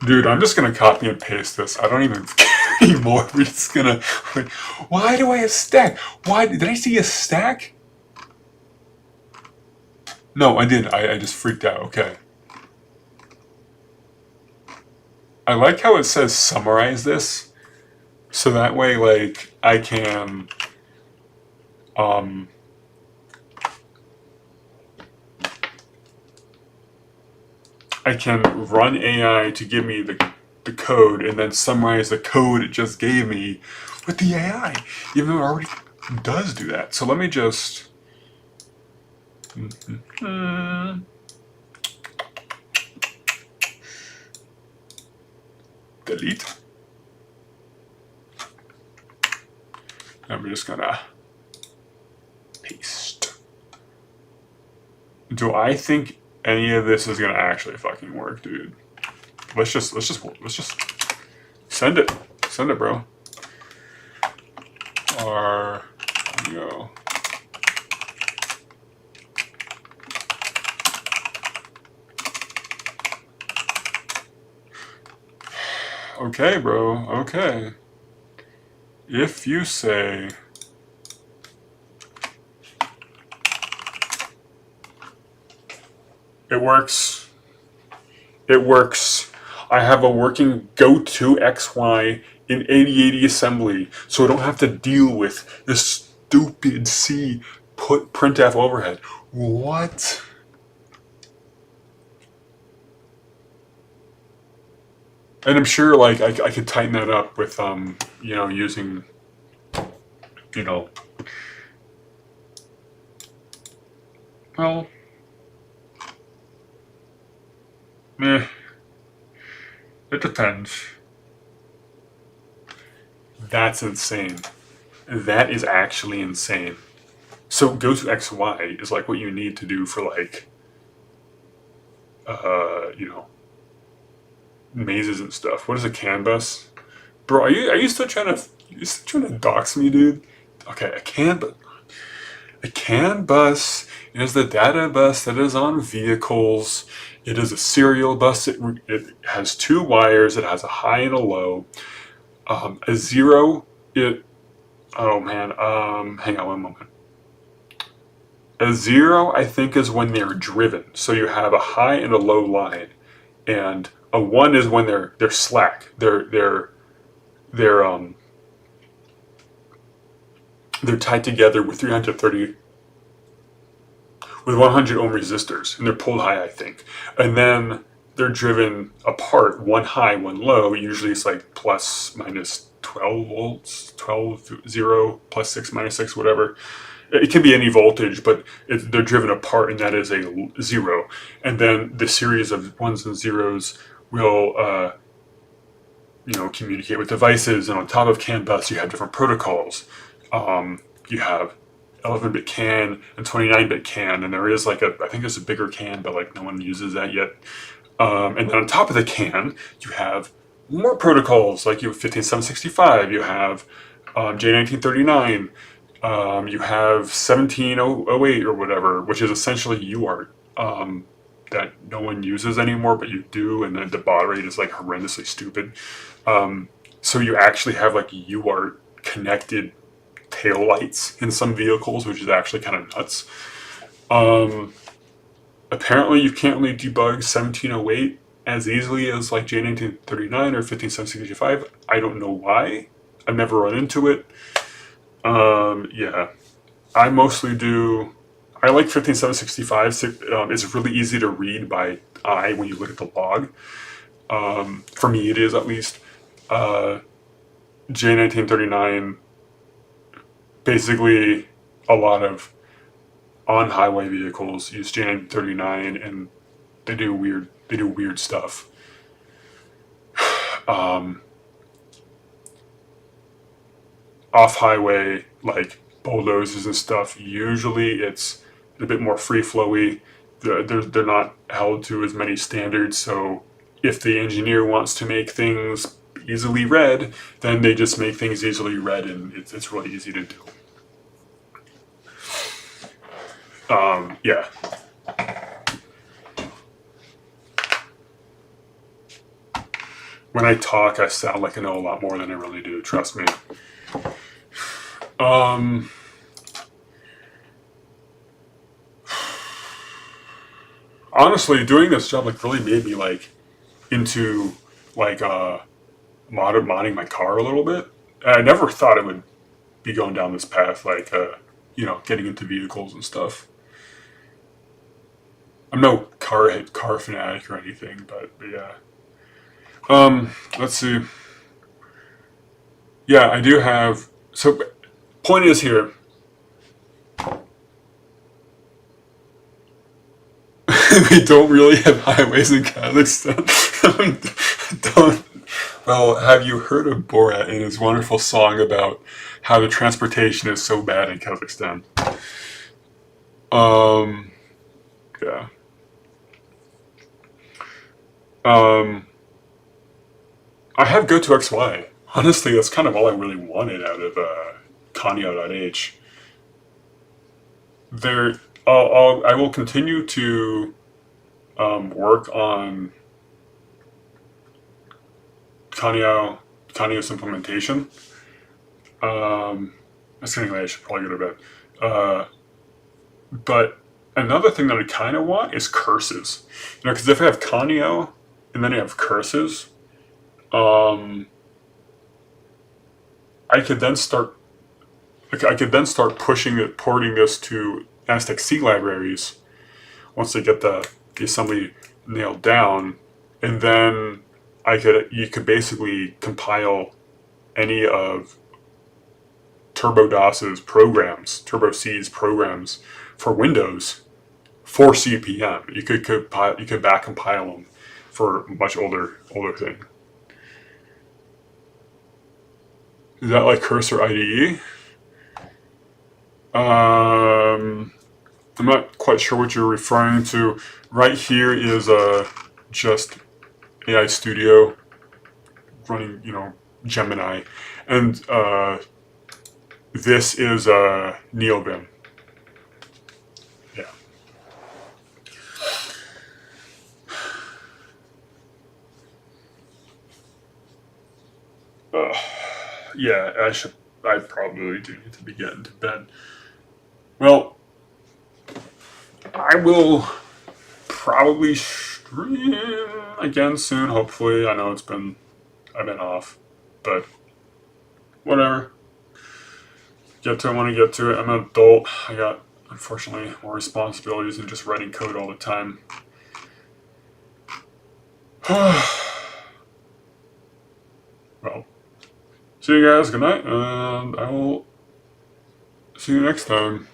Dude, I'm just gonna copy and paste this. I don't even care anymore. We're just gonna. Why do I have stack? Why did I see a stack? No, I didn't. I just freaked out. Okay. I like how it says summarize this, so that way, like, I can, I can run AI to give me the code and then summarize the code it just gave me with the AI, even though it already does do that. So let me just... delete. And we're just gonna paste. Do I think any of this is gonna actually fucking work, dude? Let's just send it. Send it, bro. Go. Okay, bro. Okay. If you say... It works. It works. I have a working go-to-XY in 8080 assembly, so I don't have to deal with this stupid C printf overhead. What? And I'm sure, like, I could tighten that up with, you know, using, you know, well, meh, it depends. That's insane. That is actually insane. So go to XY is like what you need to do for, like, you know, mazes and stuff. What is a CAN bus? Bro, are you still trying to dox me, dude? Okay, a CAN bus is the data bus that is on vehicles. It is a serial bus. It has two wires. It has a high and a low. A zero. Oh man. Hang on one moment. A zero, I think, is when they're driven. So you have a high and a low line, and a one is when they're slack. They're tied together with 330 with 100 ohm resistors, and they're pulled high, I think. And then they're driven apart, one high, one low. Usually it's like plus minus 12 volts, 12, 0, plus 6, minus 6, whatever. It can be any voltage, but they're driven apart, and that is a zero. And then the series of ones and zeros will, communicate with devices. And on top of CAN bus, you have different protocols. You have 11-bit CAN and 29-bit CAN, and there is I think there's a bigger CAN, but like no one uses that yet. And then on top of the CAN, you have more protocols, like you have 15765, you have J1939, you have 1708 or whatever, which is essentially UART, that no one uses anymore, but you do, and then the baud rate is like horrendously stupid. So you actually have like UART connected tail lights in some vehicles, which is actually kind of nuts. Apparently you can't really debug 1708 as easily as like J1939 or 15765. I don't know why. I've never run into it. Yeah. I mostly do... I like 15765. It's really easy to read by eye when you look at the log. For me, it is, at least. J1939... basically, a lot of on-highway vehicles use J39, and they do weird stuff. Off-highway, like bulldozers and stuff, usually it's a bit more free-flowy. They're not held to as many standards, so if the engineer wants to make things easily read, then they just make things easily read, and it's really easy to do. Yeah. When I talk, I sound like I know a lot more than I really do, trust me. Honestly, doing this job really made me into modding my car a little bit. I never thought it would be going down this path, getting into vehicles and stuff. I'm no car fanatic or anything, but yeah. Let's see. Yeah, I do have... So, point is here... we don't really have highways in Kazakhstan. Don't... Well, have you heard of Borat and his wonderful song about how the transportation is so bad in Kazakhstan? Yeah. I have Go2XY. Honestly, that's kind of all I really wanted out of Kanyo.h. I will continue to work on Kanyo's implementation. Anyway, I should probably go to bed. But another thing that I kind of want is curses. Because if I have Kanyo and then I have curses, I could then start porting this to Aztec C libraries once they get the assembly nailed down, and then you could basically compile any of TurboDOS's programs, TurboC's programs for Windows for CPM. You could back compile them for a much older thing. Is that like Cursor IDE? I'm not quite sure what you're referring to. Right here is just AI Studio running, Gemini, and this is NeoVim. Yeah. Yeah, I probably do need to be getting to bed. Well, I will probably stream again soon, hopefully. I know I've been off, but whatever. Get to it when I get to it. I'm an adult. I got, unfortunately, more responsibilities than just writing code all the time. Well, see you guys. Good night, and I will see you next time.